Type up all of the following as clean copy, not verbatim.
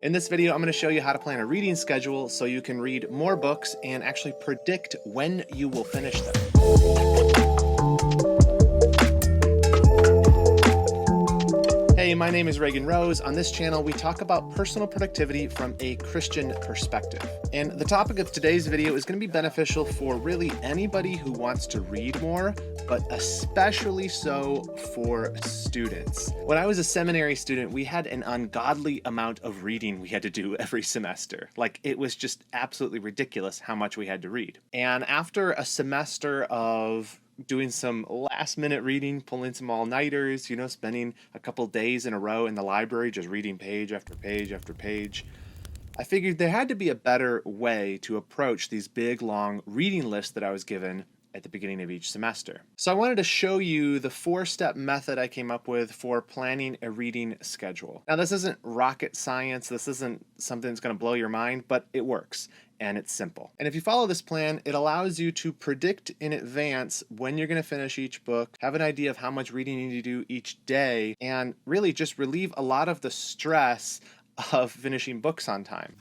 In this video, I'm going to show you how to plan a reading schedule so you can read more books and actually predict when you will finish them. Hey, my name is Reagan Rose. On this channel, we talk about personal productivity from a Christian perspective. And the topic of today's video is going to be beneficial for really anybody who wants to read more, but especially so for students. When I was a seminary student, we had an ungodly amount of reading we had to do every semester. Like, it was just absolutely ridiculous how much we had to read. And after a semester of doing some last minute reading, pulling some all-nighters, spending a couple days in a row in the library just reading page after page after page, I figured there had to be a better way to approach these big, long reading lists that I was given at the beginning of each semester. So I wanted to show you the 4-step method I came up with for planning a reading schedule. Now, this isn't rocket science. This isn't something that's going to blow your mind, but it works and it's simple. And if you follow this plan, it allows you to predict in advance when you're going to finish each book, have an idea of how much reading you need to do each day, and really just relieve a lot of the stress of finishing books on time.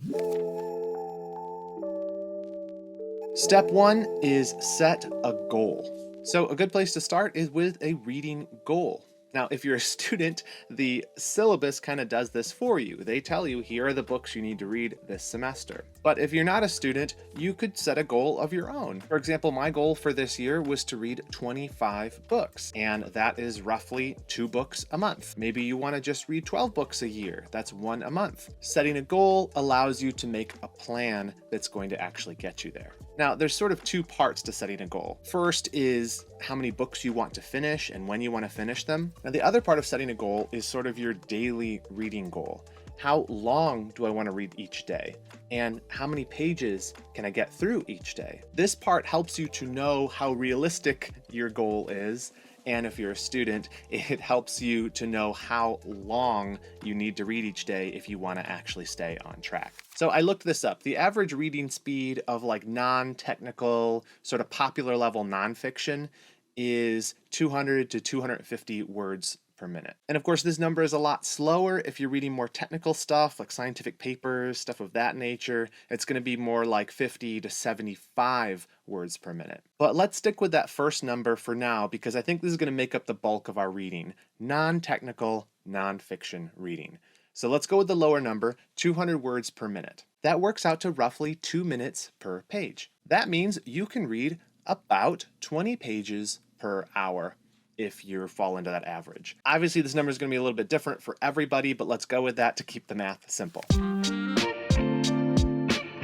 Step 1 is set a goal. So a good place to start is with a reading goal. Now, if you're a student, the syllabus kind of does this for you. They tell you, here are the books you need to read this semester. But if you're not a student, you could set a goal of your own. For example, my goal for this year was to read 25 books, and that is roughly 2 books a month. Maybe you want to just read 12 books a year. That's 1 a month. Setting a goal allows you to make a plan that's going to actually get you there. Now, there's sort of 2 parts to setting a goal. First is how many books you want to finish and when you want to finish them. Now, the other part of setting a goal is sort of your daily reading goal. How long do I want to read each day? And how many pages can I get through each day? This part helps you to know how realistic your goal is. And if you're a student, it helps you to know how long you need to read each day if you want to actually stay on track. So I looked this up. The average reading speed of like non-technical, sort of popular level nonfiction is 200 to 250 words per minute. And of course, this number is a lot slower if you're reading more technical stuff like scientific papers, stuff of that nature. It's going to be more like 50 to 75 words per minute. But let's stick with that first number for now, because I think this is going to make up the bulk of our reading, non-technical, nonfiction reading. So let's go with the lower number, 200 words per minute. That works out to roughly 2 minutes per page. That means you can read about 20 pages per hour if you fall into that average. Obviously, this number is going to be a little bit different for everybody, but let's go with that to keep the math simple.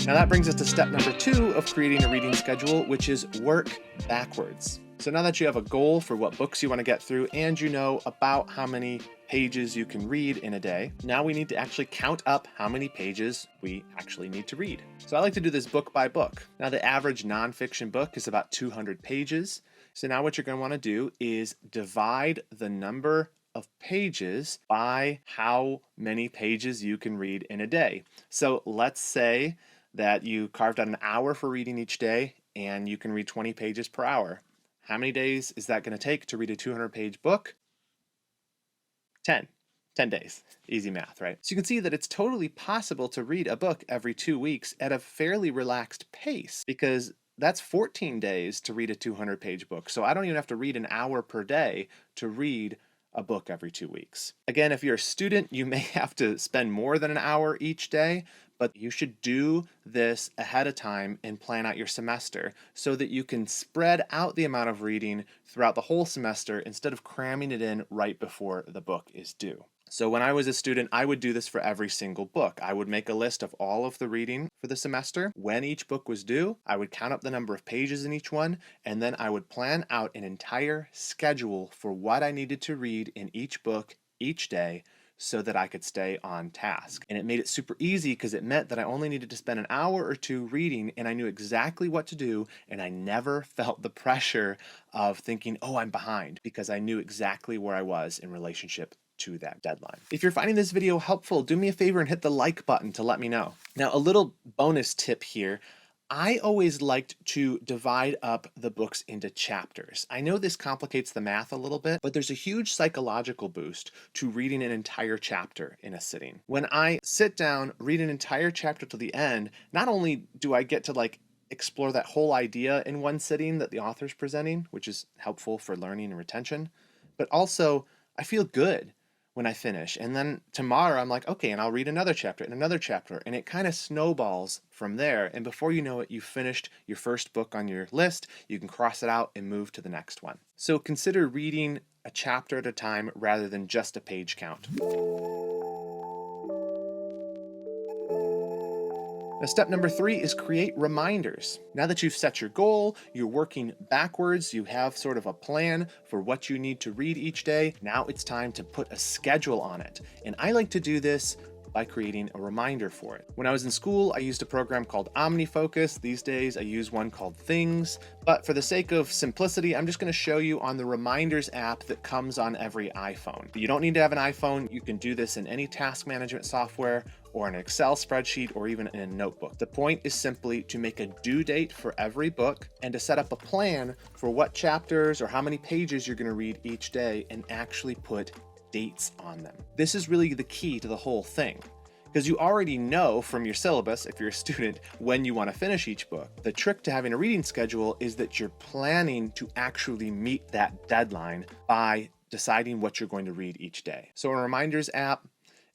Now that brings us to step number 2 of creating a reading schedule, which is work backwards. So now that you have a goal for what books you want to get through and you know about how many pages you can read in a day, now we need to actually count up how many pages we actually need to read. So I like to do this book by book. Now the average nonfiction book is about 200 pages. So now what you're going to want to do is divide the number of pages by how many pages you can read in a day. So let's say that you carved out an hour for reading each day and you can read 20 pages per hour. How many days is that going to take to read a 200-page book? 10 days. Easy math, right? So you can see that it's totally possible to read a book every 2 weeks at a fairly relaxed pace, because that's 14 days to read a 200-page book. So I don't even have to read an hour per day to read a book every 2 weeks. Again, if you're a student, you may have to spend more than an hour each day, but you should do this ahead of time and plan out your semester so that you can spread out the amount of reading throughout the whole semester instead of cramming it in right before the book is due. So when I was a student, I would do this for every single book. I would make a list of all of the reading for the semester, when each book was due. I would count up the number of pages in each one, and then I would plan out an entire schedule for what I needed to read in each book each day so that I could stay on task. And it made it super easy because it meant that I only needed to spend an hour or 2 reading, and I knew exactly what to do, and I never felt the pressure of thinking, oh, I'm behind, because I knew exactly where I was in relationship to that deadline. If you're finding this video helpful, do me a favor and hit the like button to let me know. Now, a little bonus tip here. I always liked to divide up the books into chapters. I know this complicates the math a little bit, but there's a huge psychological boost to reading an entire chapter in a sitting. When I sit down, read an entire chapter to the end, not only do I get to explore that whole idea in one sitting that the author's presenting, which is helpful for learning and retention, but also I feel good when I finish. And then tomorrow I'm like, okay, and I'll read another chapter and another chapter. And it kind of snowballs from there. And before you know it, you've finished your first book on your list. You can cross it out and move to the next one. So consider reading a chapter at a time rather than just a page count. Now, step number 3 is create reminders. Now that you've set your goal, you're working backwards, you have sort of a plan for what you need to read each day. Now it's time to put a schedule on it. And I like to do this by creating a reminder for it. When I was in school, I used a program called OmniFocus. These days, I use one called Things. But for the sake of simplicity, I'm just going to show you on the Reminders app that comes on every iPhone. You don't need to have an iPhone. You can do this in any task management software or an Excel spreadsheet or even in a notebook. The point is simply to make a due date for every book and to set up a plan for what chapters or how many pages you're going to read each day and actually put dates on them. This is really the key to the whole thing, because you already know from your syllabus, if you're a student, when you want to finish each book. The trick to having a reading schedule is that you're planning to actually meet that deadline by deciding what you're going to read each day. So in a Reminders app,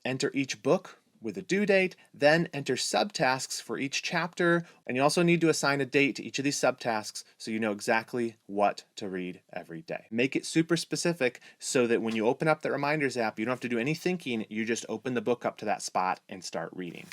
enter each book with a due date, then enter subtasks for each chapter, and you also need to assign a date to each of these subtasks so you know exactly what to read every day. Make it super specific so that when you open up the Reminders app, you don't have to do any thinking, you just open the book up to that spot and start reading.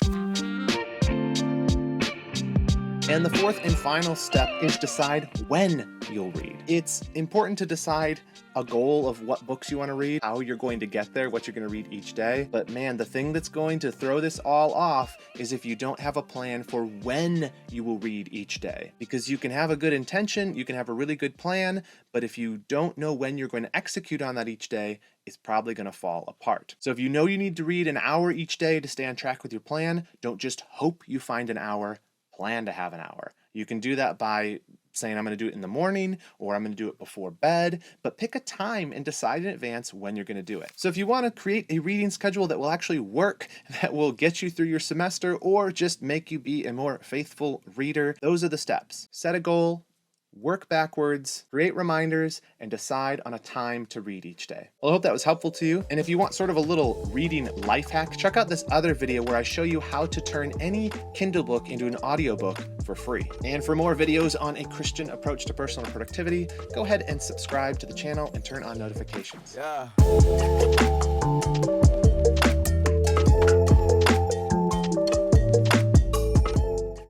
And the fourth and final step is decide when you'll read. It's important to decide a goal of what books you want to read, how you're going to get there, what you're going to read each day. But man, the thing that's going to throw this all off is if you don't have a plan for when you will read each day. Because you can have a good intention, you can have a really good plan, but if you don't know when you're going to execute on that each day, it's probably going to fall apart. So if you know you need to read an hour each day to stay on track with your plan, don't just hope you find an hour. Plan to have an hour. You can do that by saying I'm going to do it in the morning or I'm going to do it before bed, but pick a time and decide in advance when you're going to do it. So if you want to create a reading schedule that will actually work, that will get you through your semester or just make you be a more faithful reader, those are the steps. Set a goal, work backwards, create reminders, and decide on a time to read each day. Well, I hope that was helpful to you. And if you want sort of a little reading life hack, check out this other video where I show you how to turn any Kindle book into an audiobook for free. And for more videos on a Christian approach to personal productivity, go ahead and subscribe to the channel and turn on notifications. Yeah.